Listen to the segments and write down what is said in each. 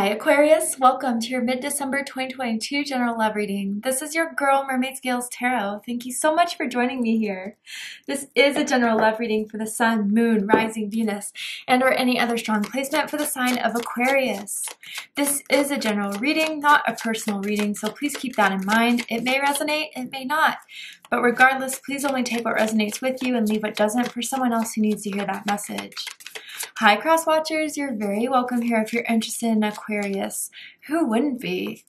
Hi Aquarius, welcome to your mid-December 2022 general love reading. This is your girl Mermaid Scales Tarot. Thank you so much for joining me here. This is a general love reading for the Sun, Moon, Rising, Venus, and or any other strong placement for the sign of Aquarius. This is a general reading, not a personal reading, so please keep that in mind. It may resonate, it may not. But regardless, please only take what resonates with you and leave what doesn't for someone else who needs to hear that message. Hi cross watchers, you're very welcome here if you're interested in Aquarius. Who wouldn't be?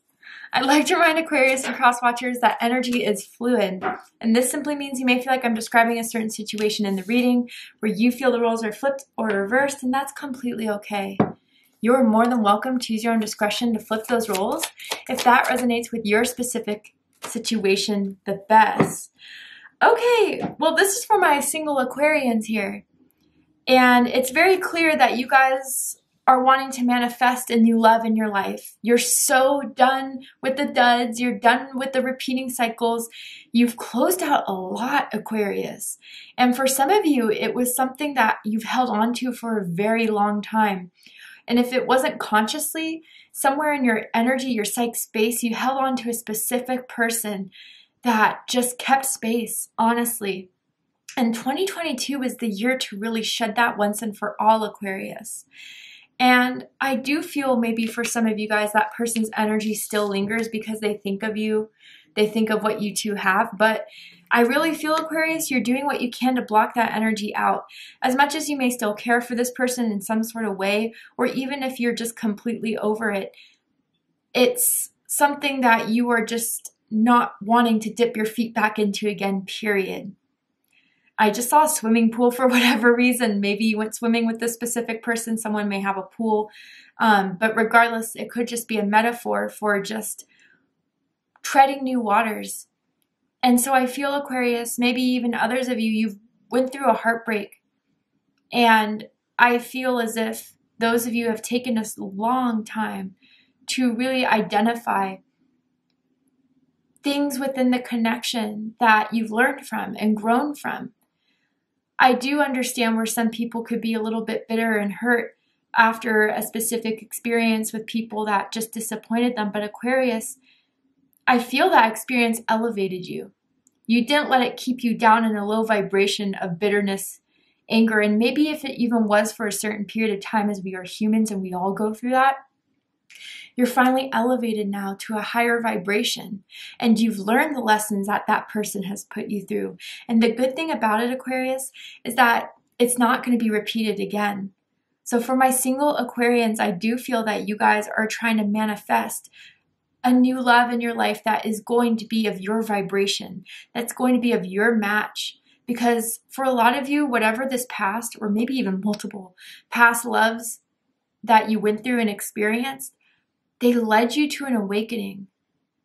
I'd like to remind Aquarius and cross watchers that energy is fluid, and this simply means you may feel like I'm describing a certain situation in the reading where you feel the roles are flipped or reversed, and that's completely okay. You're more than welcome to use your own discretion to flip those roles if that resonates with your specific situation the best. Okay, well this is for my single Aquarians here. And it's very clear that you guys are wanting to manifest a new love in your life. You're so done with the duds. You're done with the repeating cycles. You've closed out a lot, Aquarius. And for some of you, it was something that you've held on to for a very long time. And if it wasn't consciously, somewhere in your energy, your psych space, you held on to a specific person that just kept space, honestly. And 2022 was the year to really shed that once and for all, Aquarius. And I do feel maybe for some of you guys that person's energy still lingers because they think of you, they think of what you two have. But I really feel, Aquarius, you're doing what you can to block that energy out. As much as you may still care for this person in some sort of way, or even if you're just completely over it, it's something that you are just not wanting to dip your feet back into again, period. I just saw a swimming pool for whatever reason. Maybe you went swimming with this specific person. Someone may have a pool. But regardless, it could just be a metaphor for just treading new waters. And so I feel, Aquarius, maybe even others of you, you've went through a heartbreak. And I feel as if those of you have taken a long time to really identify things within the connection that you've learned from and grown from. I do understand where some people could be a little bit bitter and hurt after a specific experience with people that just disappointed them. But Aquarius, I feel that experience elevated you. You didn't let it keep you down in a low vibration of bitterness, anger, and maybe if it even was for a certain period of time, as we are humans and we all go through that. You're finally elevated now to a higher vibration, and you've learned the lessons that that person has put you through. And the good thing about it, Aquarius, is that it's not going to be repeated again. So for my single Aquarians, I do feel that you guys are trying to manifest a new love in your life that is going to be of your vibration, that's going to be of your match. Because for a lot of you, whatever this past, or maybe even multiple past loves that you went through and experienced, they led you to an awakening.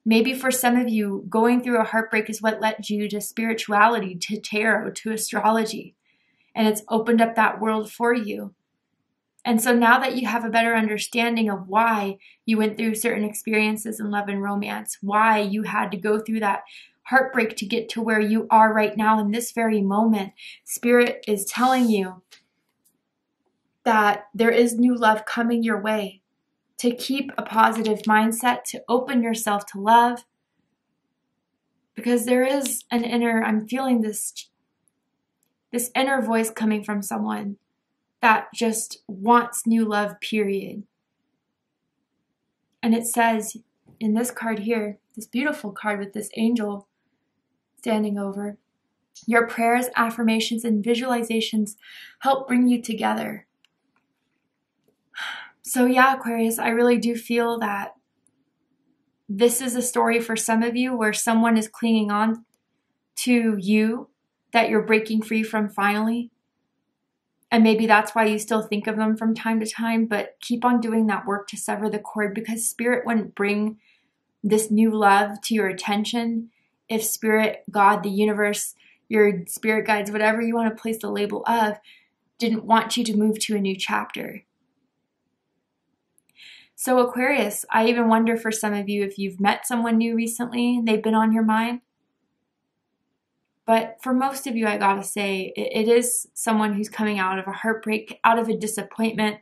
Maybe for some of you, going through a heartbreak is what led you to spirituality, to tarot, to astrology. And it's opened up that world for you. And so now that you have a better understanding of why you went through certain experiences in love and romance, why you had to go through that heartbreak to get to where you are right now in this very moment, Spirit is telling you that there is new love coming your way. To keep a positive mindset, to open yourself to love. Because there is an inner, I'm feeling this inner voice coming from someone that just wants new love, period. And it says in this card here, this beautiful card with this angel standing over, your prayers, affirmations, and visualizations help bring you together. So yeah, Aquarius, I really do feel that this is a story for some of you where someone is clinging on to you that you're breaking free from finally. And maybe that's why you still think of them from time to time, but keep on doing that work to sever the cord, because Spirit wouldn't bring this new love to your attention if Spirit, God, the universe, your spirit guides, whatever you want to place the label of, didn't want you to move to a new chapter. So Aquarius, I even wonder for some of you if you've met someone new recently and they've been on your mind. But for most of you, I gotta say, it is someone who's coming out of a heartbreak, out of a disappointment,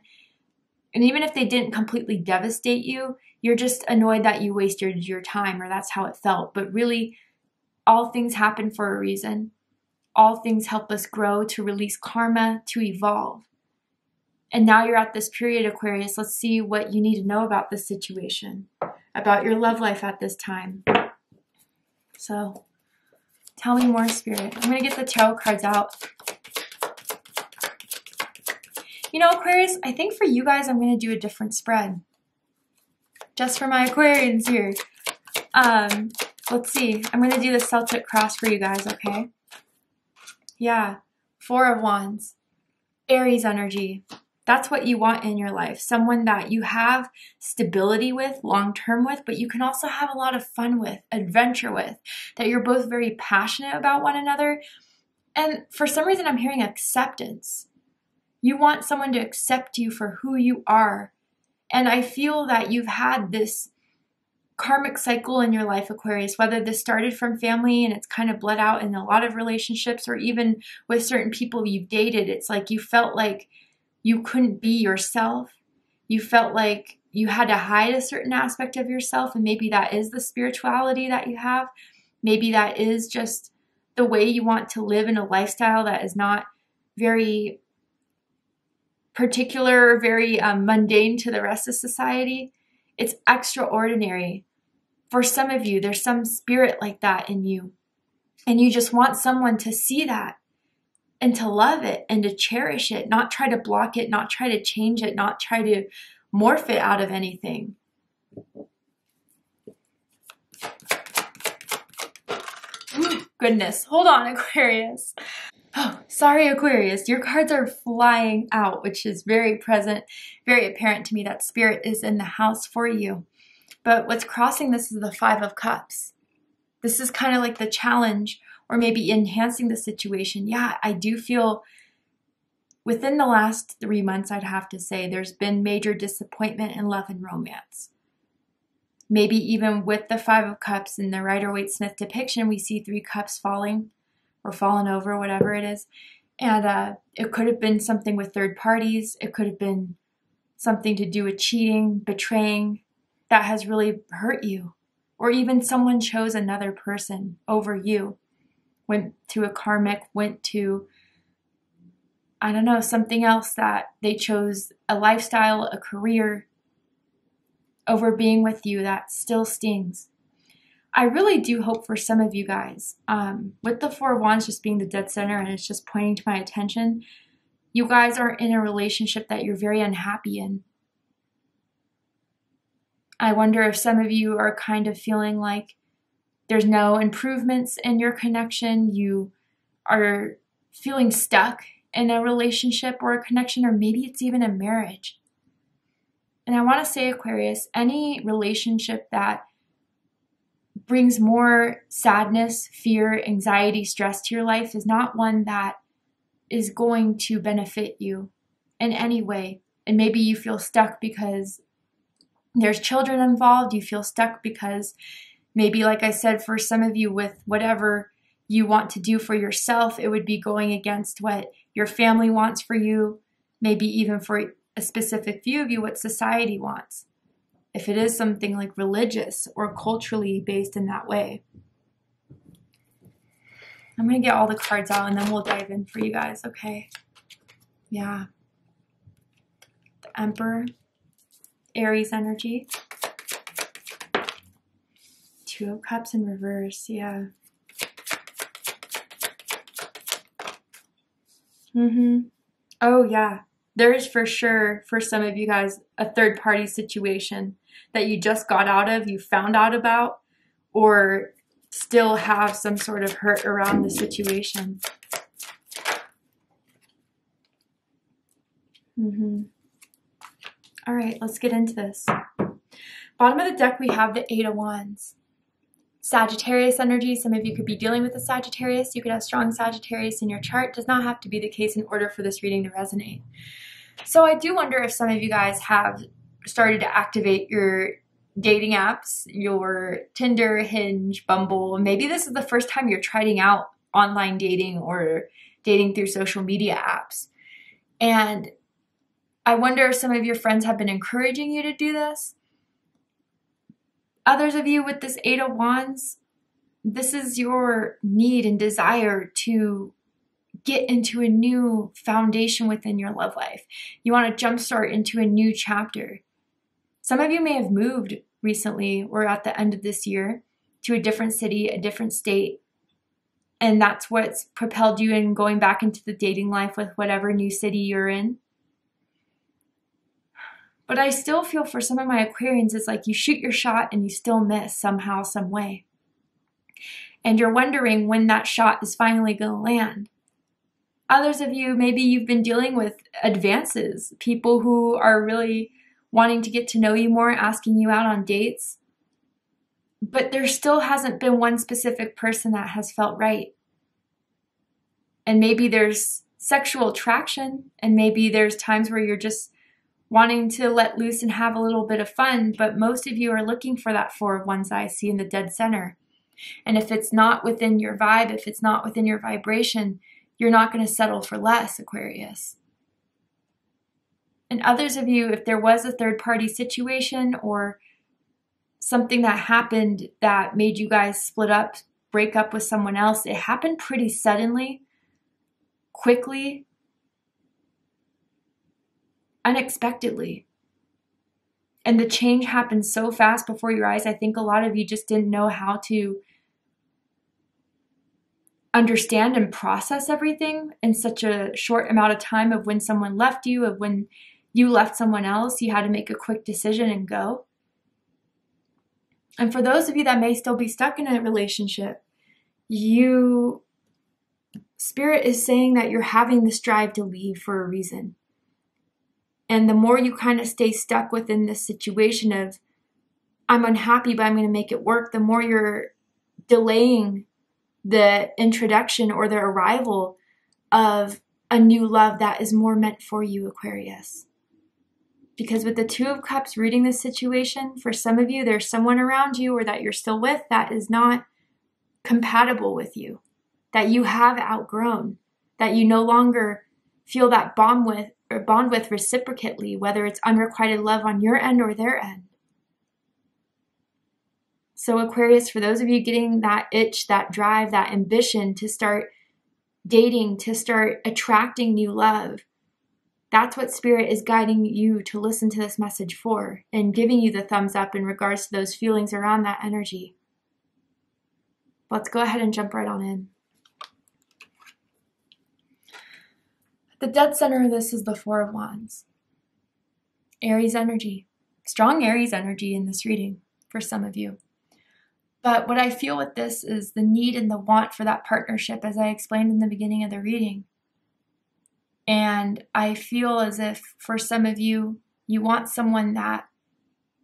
And even if they didn't completely devastate you, you're just annoyed that you wasted your time, or that's how it felt. But really, all things happen for a reason. All things help us grow, to release karma, to evolve. And now you're at this period, Aquarius. Let's see what you need to know about this situation, about your love life at this time. So tell me more, Spirit. I'm going to get the tarot cards out. You know, Aquarius, I think for you guys, I'm going to do a different spread. Just for my Aquarians here. Let's see. I'm going to do the Celtic cross for you guys, okay? Yeah. 4 of Wands. Aries energy. That's what you want in your life. Someone that you have stability with, long-term with, but you can also have a lot of fun with, adventure with, that you're both very passionate about one another. And for some reason, I'm hearing acceptance. You want someone to accept you for who you are. And I feel that you've had this karmic cycle in your life, Aquarius, whether this started from family and it's kind of bled out in a lot of relationships, or even with certain people you've dated. It's like you felt like you couldn't be yourself. You felt like you had to hide a certain aspect of yourself, and maybe that is the spirituality that you have. Maybe that is just the way you want to live in a lifestyle that is not very particular, very mundane to the rest of society. It's extraordinary. For some of you, there's some spirit like that in you. And you just want someone to see that and to love it and to cherish it, not try to block it, not try to change it, not try to morph it out of anything. Goodness. Hold on, Aquarius. Oh, sorry, Aquarius. Your cards are flying out, which is very present, very apparent to me that Spirit is in the house for you. But what's crossing this is the 5 of Cups. This is kind of like the challenge, or maybe enhancing the situation. Yeah, I do feel within the last 3 months, I'd have to say, there's been major disappointment in love and romance. Maybe even with the 5 of Cups in the Rider-Waite-Smith depiction, we see 3 cups falling or fallen over, whatever it is. And it could have been something with third parties. It could have been something to do with cheating, betraying, that has really hurt you. Or even someone chose another person over you. Went to a karmic, went to, I don't know, something else, that they chose a lifestyle, a career over being with you. That still stings. I really do hope for some of you guys, with the 4 of Wands just being the dead center and it's just pointing to my attention, you guys are in a relationship that you're very unhappy in. I wonder if some of you are kind of feeling like there's no improvements in your connection. You are feeling stuck in a relationship or a connection, or maybe it's even a marriage. And I want to say, Aquarius, any relationship that brings more sadness, fear, anxiety, stress to your life is not one that is going to benefit you in any way. And maybe you feel stuck because there's children involved. You feel stuck because maybe, like I said, for some of you, with whatever you want to do for yourself, it would be going against what your family wants for you. Maybe even for a specific few of you, what society wants. If it is something like religious or culturally based in that way. I'm going to get all the cards out and then we'll dive in for you guys, okay? Yeah. The Emperor. Aries energy. 2 of Cups in reverse, yeah. Oh, yeah. There is for sure, for some of you guys, a third-party situation that you just got out of, you found out about, or still have some sort of hurt around the situation. All right, let's get into this. Bottom of the deck, we have the 8 of Wands. Sagittarius energy. Some of you could be dealing with a Sagittarius. You could have strong Sagittarius in your chart. Does not have to be the case in order for this reading to resonate. So I do wonder if some of you guys have started to activate your dating apps, your Tinder, Hinge, Bumble. Maybe this is the first time you're trying out online dating or dating through social media apps. And I wonder if some of your friends have been encouraging you to do this. Others of you with this Eight of Wands, this is your need and desire to get into a new foundation within your love life. You want to jumpstart into a new chapter. Some of you may have moved recently or at the end of this year to a different city, a different state. And that's what's propelled you in going back into the dating life with whatever new city you're in. But I still feel for some of my Aquarians, it's like you shoot your shot and you still miss somehow, some way. And you're wondering when that shot is finally going to land. Others of you, maybe you've been dealing with advances, people who are really wanting to get to know you more, asking you out on dates. But there still hasn't been one specific person that has felt right. And maybe there's sexual attraction, and maybe there's times where you're just wanting to let loose and have a little bit of fun, but most of you are looking for that Four of Wands I see in the dead center. And if it's not within your vibe, if it's not within your vibration, you're not going to settle for less, Aquarius. And others of you, if there was a third-party situation or something that happened that made you guys split up, break up with someone else, it happened pretty suddenly, quickly, unexpectedly. And the change happened so fast before your eyes, I think a lot of you just didn't know how to understand and process everything in such a short amount of time of when someone left you, of when you left someone else. You had to make a quick decision and go. And for those of you that may still be stuck in a relationship, Spirit is saying that you're having this drive to leave for a reason. And the more you kind of stay stuck within this situation of, I'm unhappy, but I'm going to make it work, the more you're delaying the introduction or the arrival of a new love that is more meant for you, Aquarius. Because with the Two of Cups reading this situation, for some of you, there's someone around you or that you're still with that is not compatible with you, that you have outgrown, that you no longer feel that bond with reciprocately, whether it's unrequited love on your end or their end. So Aquarius, for those of you getting that itch, that drive, that ambition to start dating, to start attracting new love, that's what Spirit is guiding you to listen to this message for and giving you the thumbs up in regards to those feelings around that energy. Let's go ahead and jump right on in. The dead center of this is the Four of Wands. Aries energy. Strong Aries energy in this reading for some of you. But what I feel with this is the need and the want for that partnership, as I explained in the beginning of the reading. And I feel as if for some of you, you want someone that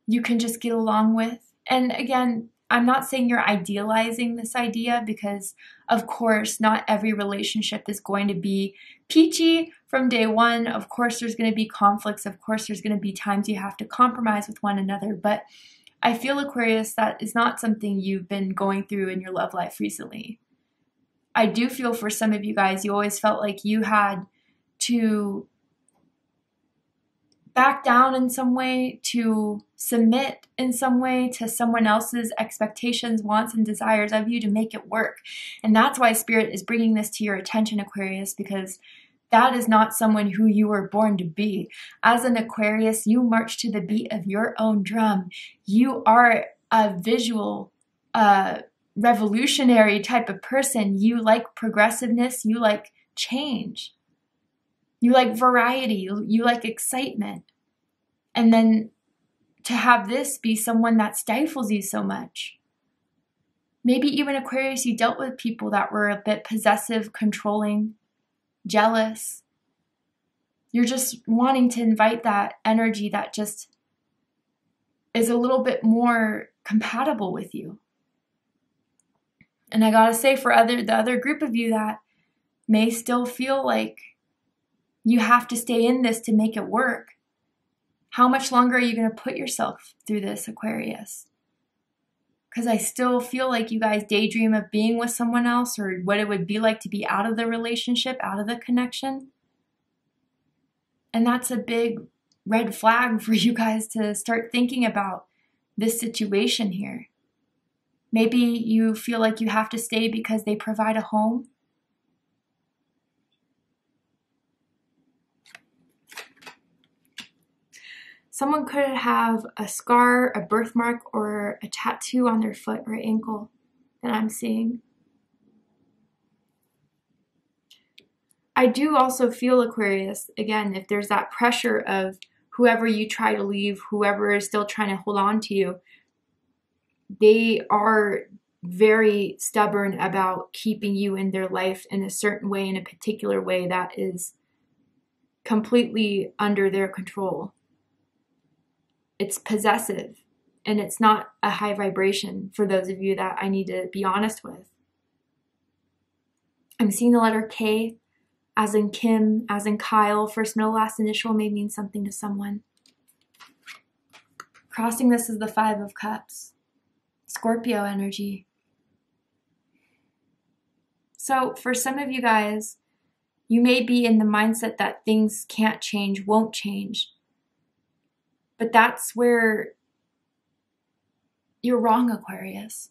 you can just get along with. And again, I'm not saying you're idealizing this idea because, of course, not every relationship is going to be peachy from day one. Of course, there's going to be conflicts. Of course, there's going to be times you have to compromise with one another. But I feel, Aquarius, that is not something you've been going through in your love life recently. I do feel for some of you guys, you always felt like you had to back down in some way, to submit in some way to someone else's expectations, wants, and desires of you to make it work. And that's why Spirit is bringing this to your attention, Aquarius, because that is not someone who you were born to be. As an Aquarius, you march to the beat of your own drum. You are a visual, revolutionary type of person. You like progressiveness. You like change. You like variety. You like excitement. And then to have this be someone that stifles you so much. Maybe even Aquarius, you dealt with people that were a bit possessive, controlling, jealous. You're just wanting to invite that energy that just is a little bit more compatible with you. And I gotta say, for the other group of you that may still feel like you have to stay in this to make it work, how much longer are you going to put yourself through this, Aquarius? Because I still feel like you guys daydream of being with someone else or what it would be like to be out of the relationship, out of the connection. And that's a big red flag for you guys to start thinking about this situation here. Maybe you feel like you have to stay because they provide a home. Someone could have a scar, a birthmark, or a tattoo on their foot or ankle that I'm seeing. I do also feel, Aquarius, again, if there's that pressure of whoever you try to leave, whoever is still trying to hold on to you, they are very stubborn about keeping you in their life in a certain way, in a particular way that is completely under their control. It's possessive, and it's not a high vibration for those of you that I need to be honest with. I'm seeing the letter K, as in Kim, as in Kyle. First, middle, last initial may mean something to someone. Crossing this is the 5 of Cups. Scorpio energy. So for some of you guys, you may be in the mindset that things can't change, won't change. But that's where you're wrong, Aquarius.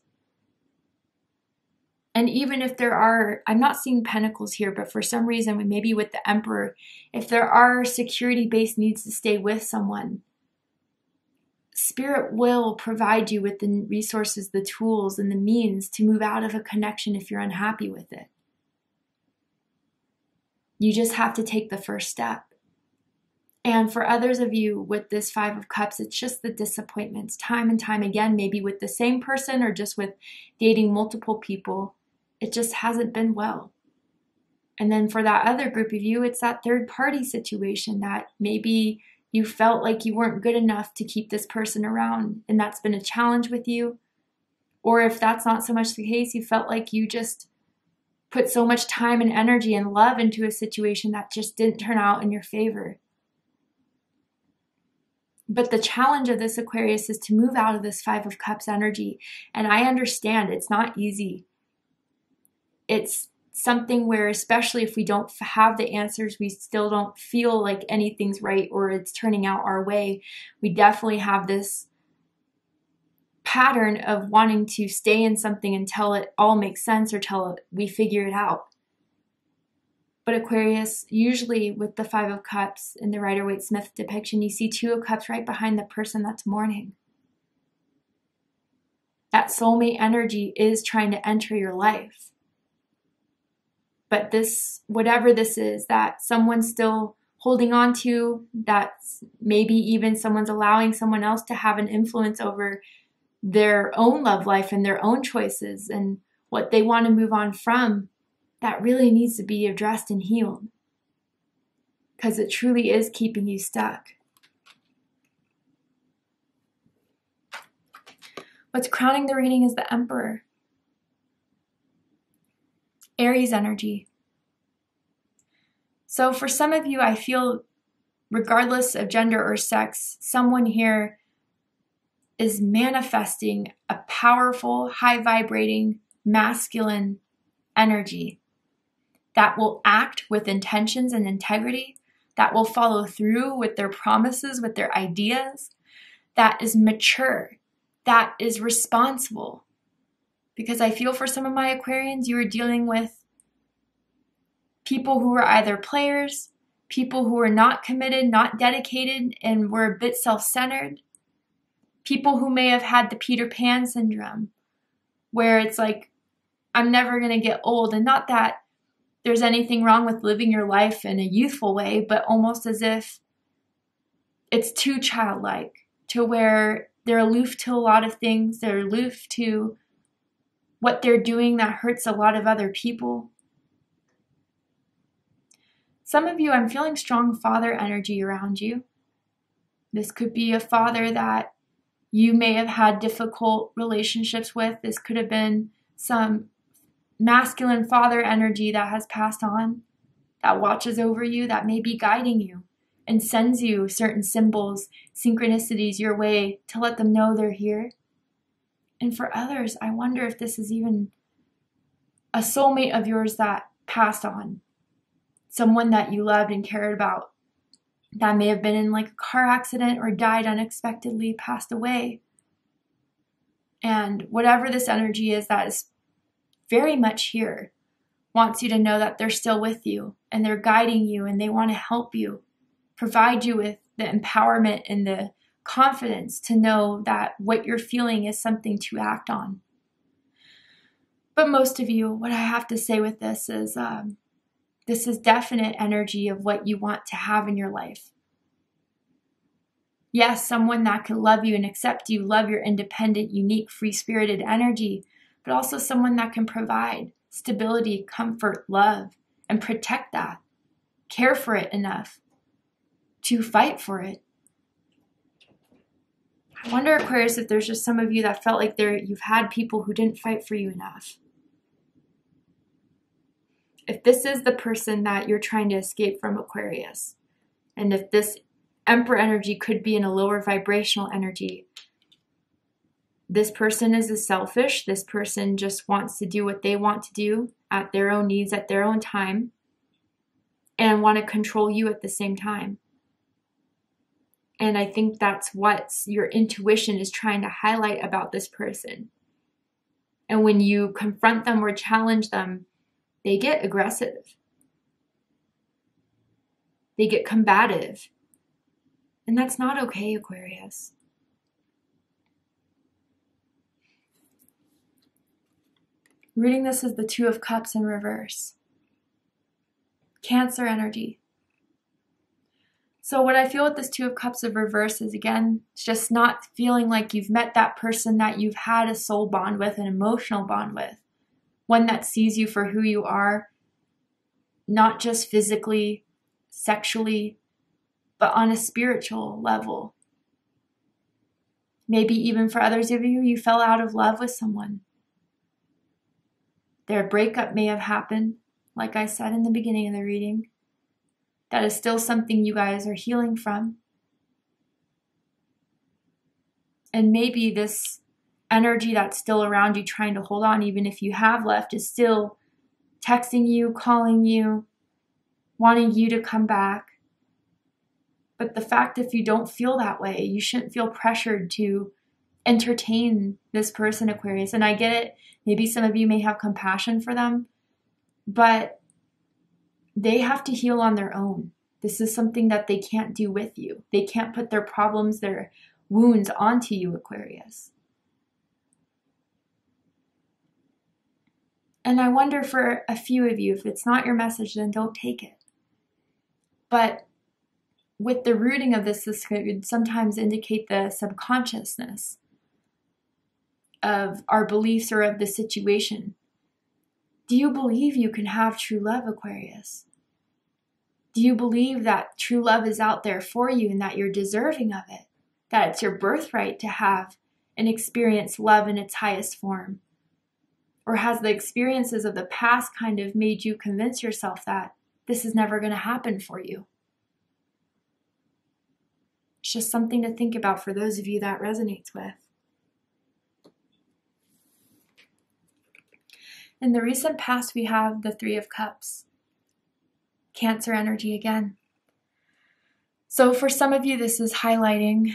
And even if there are, I'm not seeing pentacles here, but for some reason, maybe with the Emperor, if there are security-based needs to stay with someone, Spirit will provide you with the resources, the tools, and the means to move out of a connection if you're unhappy with it. You just have to take the first step. And for others of you with this 5 of Cups, it's just the disappointments time and time again, maybe with the same person or just with dating multiple people. It just hasn't been well. And then for that other group of you, it's that third party situation that maybe you felt like you weren't good enough to keep this person around, and that's been a challenge with you. Or if that's not so much the case, you felt like you just put so much time and energy and love into a situation that just didn't turn out in your favor. But the challenge of this, Aquarius, is to move out of this 5 of Cups energy. And I understand it's not easy. It's something where, especially if we don't have the answers, we still don't feel like anything's right or it's turning out our way. We definitely have this pattern of wanting to stay in something until it all makes sense or till we figure it out. But Aquarius, usually with the 5 of Cups in the Rider-Waite-Smith depiction, you see 2 of Cups right behind the person that's mourning. That soulmate energy is trying to enter your life. But this, whatever this is, that someone's still holding on to, that maybe even someone's allowing someone else to have an influence over their own love life and their own choices and what they want to move on from, that really needs to be addressed and healed, because it truly is keeping you stuck. What's crowning the reading is the Emperor. Aries energy. So for some of you, I feel, regardless of gender or sex, someone here is manifesting a powerful, high-vibrating, masculine energy that will act with intentions and integrity, that will follow through with their promises, with their ideas, that is mature, that is responsible. Because I feel for some of my Aquarians, you are dealing with people who are either players, people who are not committed, not dedicated, and were a bit self-centered, people who may have had the Peter Pan syndrome, where it's like, I'm never going to get old. And not that there's anything wrong with living your life in a youthful way, but almost as if it's too childlike, to where they're aloof to a lot of things. They're aloof to what they're doing that hurts a lot of other people. Some of you, I'm feeling strong father energy around you. This could be a father that you may have had difficult relationships with. This could have been some masculine father energy that has passed on, that watches over you, that may be guiding you and sends you certain symbols, synchronicities your way to let them know they're here. And for others, I wonder if this is even a soulmate of yours that passed on, someone that you loved and cared about that may have been in like a car accident or died unexpectedly, passed away. And whatever this energy is that is very much here, wants you to know that they're still with you and they're guiding you and they want to help you, provide you with the empowerment and the confidence to know that what you're feeling is something to act on. But most of you, what I have to say with this is definite energy of what you want to have in your life. Yes, someone that can love you and accept you, love your independent, unique, free-spirited energy, but also someone that can provide stability, comfort, love, and protect that. Care for it enough to fight for it. I wonder, Aquarius, if there's just some of you that felt like you've had people who didn't fight for you enough. If this is the person that you're trying to escape from, Aquarius, and if this Emperor energy could be in a lower vibrational energy, this person is selfish. This person just wants to do what they want to do at their own needs, at their own time, and want to control you at the same time. And I think that's what your intuition is trying to highlight about this person. And when you confront them or challenge them, they get aggressive. They get combative. And that's not okay, Aquarius. Reading this as the Two of Cups in reverse. Cancer energy. So what I feel with this Two of Cups of reverse is, again, it's just not feeling like you've met that person that you've had a soul bond with, an emotional bond with. One that sees you for who you are, not just physically, sexually, but on a spiritual level. Maybe even for others of you, you fell out of love with someone. Their breakup may have happened, like I said in the beginning of the reading. That is still something you guys are healing from. And maybe this energy that's still around you trying to hold on, even if you have left, is still texting you, calling you, wanting you to come back. But the fact, if you don't feel that way, you shouldn't feel pressured to entertain this person, Aquarius. And I get it. Maybe some of you may have compassion for them, but they have to heal on their own. This is something that they can't do with you. They can't put their problems, their wounds onto you, Aquarius. And I wonder for a few of you, if it's not your message, then don't take it. But with the rooting of this could sometimes indicate the subconsciousness of our beliefs or of the situation. Do you believe you can have true love, Aquarius? Do you believe that true love is out there for you and that you're deserving of it? That it's your birthright to have and experience love in its highest form? Or has the experiences of the past kind of made you convince yourself that this is never going to happen for you? It's just something to think about for those of you that resonates with. In the recent past, we have the Three of Cups. Cancer energy again. So for some of you, this is highlighting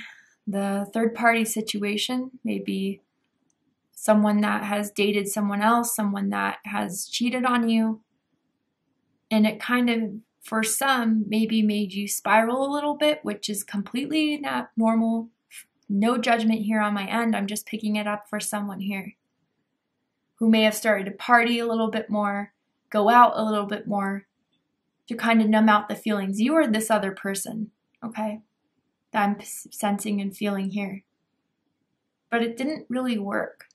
the third-party situation. Maybe someone that has dated someone else, someone that has cheated on you. And it kind of, for some, maybe made you spiral a little bit, which is completely not normal. No judgment here on my end. I'm just picking it up for someone here who may have started to party a little bit more, go out a little bit more, to kind of numb out the feelings. You are this other person, okay, that I'm sensing and feeling here. But it didn't really work.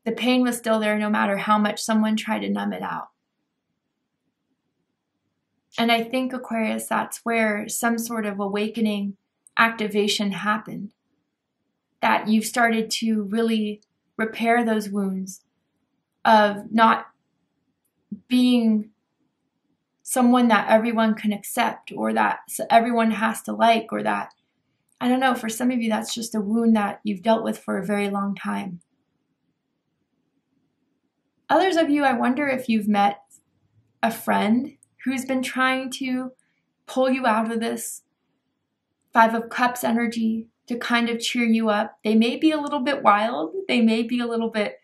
The pain was still there no matter how much someone tried to numb it out. And I think, Aquarius, that's where some sort of awakening activation happened. That you've started to really repair those wounds of not being someone that everyone can accept or that everyone has to like, or that, I don't know, for some of you, that's just a wound that you've dealt with for a very long time. Others of you, I wonder if you've met a friend who's been trying to pull you out of this Five of Cups energy, to kind of cheer you up. They may be a little bit wild. They may be a little bit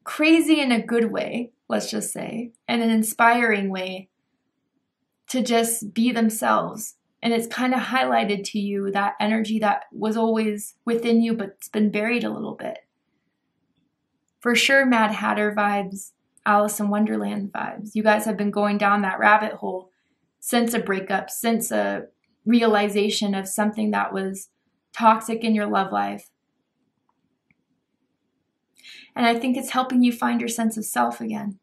crazy in a good way, let's just say, and an inspiring way to just be themselves. And it's kind of highlighted to you that energy that was always within you, but it's been buried a little bit. For sure, Mad Hatter vibes, Alice in Wonderland vibes. You guys have been going down that rabbit hole since a breakup, since a realization of something that was toxic in your love life. And I think it's helping you find your sense of self again.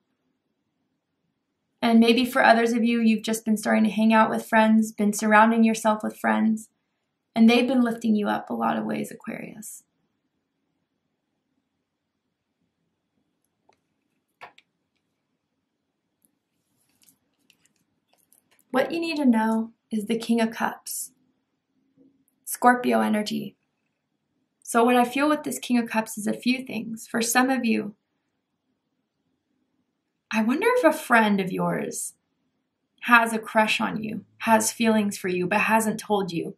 And maybe for others of you, you've just been starting to hang out with friends, been surrounding yourself with friends, and they've been lifting you up a lot of ways, Aquarius. What you need to know is the King of Cups, Scorpio energy. So what I feel with this King of Cups is a few things. For some of you, I wonder if a friend of yours has a crush on you, has feelings for you, but hasn't told you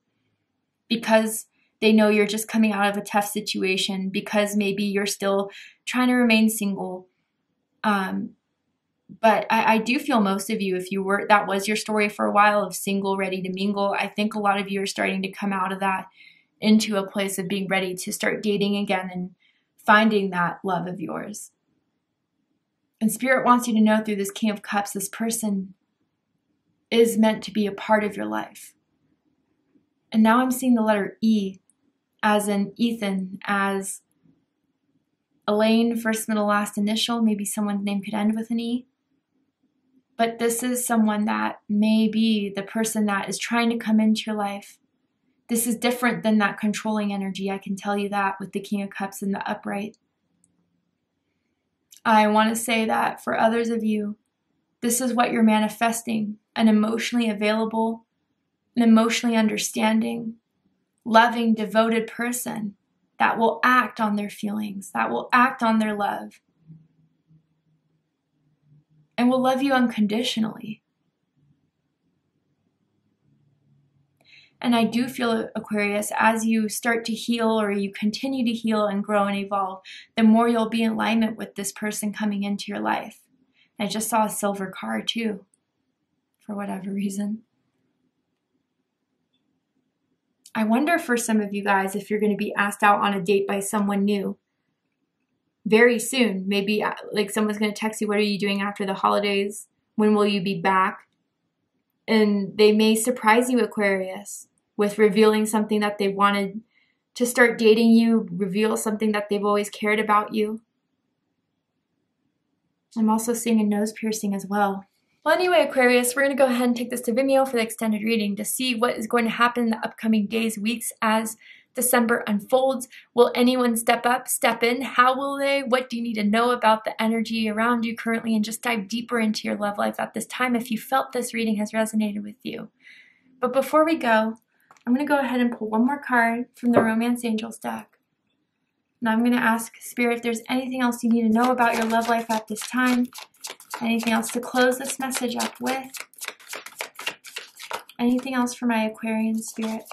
because they know you're just coming out of a tough situation, because maybe you're still trying to remain single. But I do feel most of you, if you were, that was your story for a while of single, ready to mingle, I think a lot of you are starting to come out of that into a place of being ready to start dating again and finding that love of yours. And Spirit wants you to know through this King of Cups, this person is meant to be a part of your life. And now I'm seeing the letter E, as in Ethan, as Elaine, first, middle, last initial. Maybe someone's name could end with an E. But this is someone that may be the person that is trying to come into your life. This is different than that controlling energy. I can tell you that with the King of Cups in the upright. I want to say that for others of you, this is what you're manifesting: an emotionally available, an emotionally understanding, loving, devoted person that will act on their feelings, that will act on their love, and will love you unconditionally. And I do feel, Aquarius, as you start to heal, or you continue to heal and grow and evolve, the more you'll be in alignment with this person coming into your life. I just saw a silver car too, for whatever reason. I wonder for some of you guys if you're going to be asked out on a date by someone new very soon. Maybe like someone's going to text you, what are you doing after the holidays? When will you be back? And they may surprise you, Aquarius, with revealing something that they wanted to start dating you, reveal something that they've always cared about you. I'm also seeing a nose piercing as well. Well, anyway, Aquarius, we're going to go ahead and take this to Vimeo for the extended reading to see what is going to happen in the upcoming days, weeks as December unfolds. Will anyone step up, step in? How will they? What do you need to know about the energy around you currently? And just dive deeper into your love life at this time if you felt this reading has resonated with you. But before we go, I'm going to go ahead and pull one more card from the Romance Angels deck. And I'm going to ask Spirit if there's anything else you need to know about your love life at this time. Anything else to close this message up with? Anything else for my Aquarian Spirit?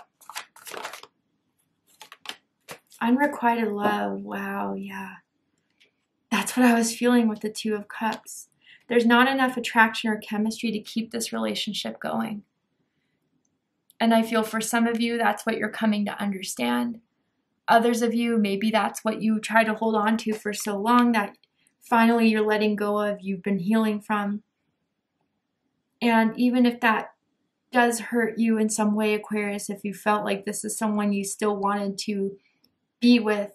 Unrequited love. Wow, yeah. That's what I was feeling with the Two of Cups. There's not enough attraction or chemistry to keep this relationship going. And I feel for some of you, that's what you're coming to understand. Others of you, maybe that's what you tried to hold on to for so long that finally you're letting go of, you've been healing from. And even if that does hurt you in some way, Aquarius, if you felt like this is someone you still wanted to be with,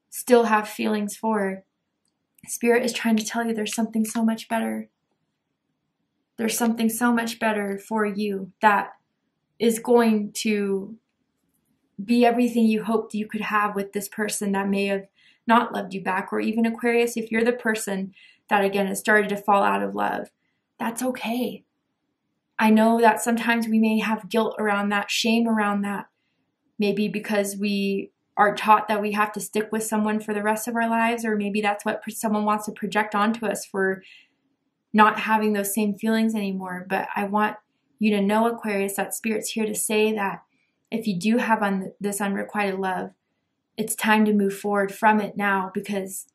still have feelings for, Spirit is trying to tell you there's something so much better. There's something so much better for you that is going to be everything you hoped you could have with this person that may have not loved you back. Or even, Aquarius, if you're the person that again has started to fall out of love, that's okay. I know that sometimes we may have guilt around that, shame around that, maybe because we are taught that we have to stick with someone for the rest of our lives, or maybe that's what someone wants to project onto us for not having those same feelings anymore. But I want you to know, Aquarius, that Spirit's here to say that if you do have this unrequited love, it's time to move forward from it now, because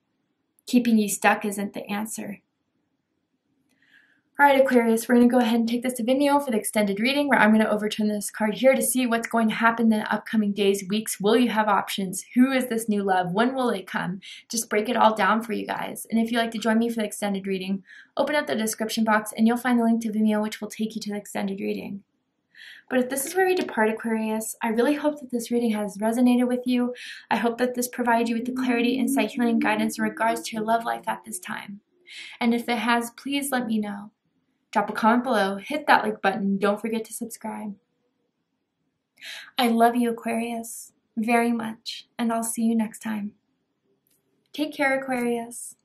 keeping you stuck isn't the answer. All right, Aquarius, we're going to go ahead and take this to Vimeo for the extended reading, where I'm going to overturn this card here to see what's going to happen in the upcoming days, weeks. Will you have options? Who is this new love? When will it come? Just break it all down for you guys. And if you'd like to join me for the extended reading, open up the description box and you'll find the link to Vimeo, which will take you to the extended reading. But if this is where we depart, Aquarius, I really hope that this reading has resonated with you. I hope that this provides you with the clarity, insight, healing, guidance in regards to your love life at this time. And if it has, please let me know. Drop a comment below, hit that like button, don't forget to subscribe. I love you, Aquarius, very much, and I'll see you next time. Take care, Aquarius.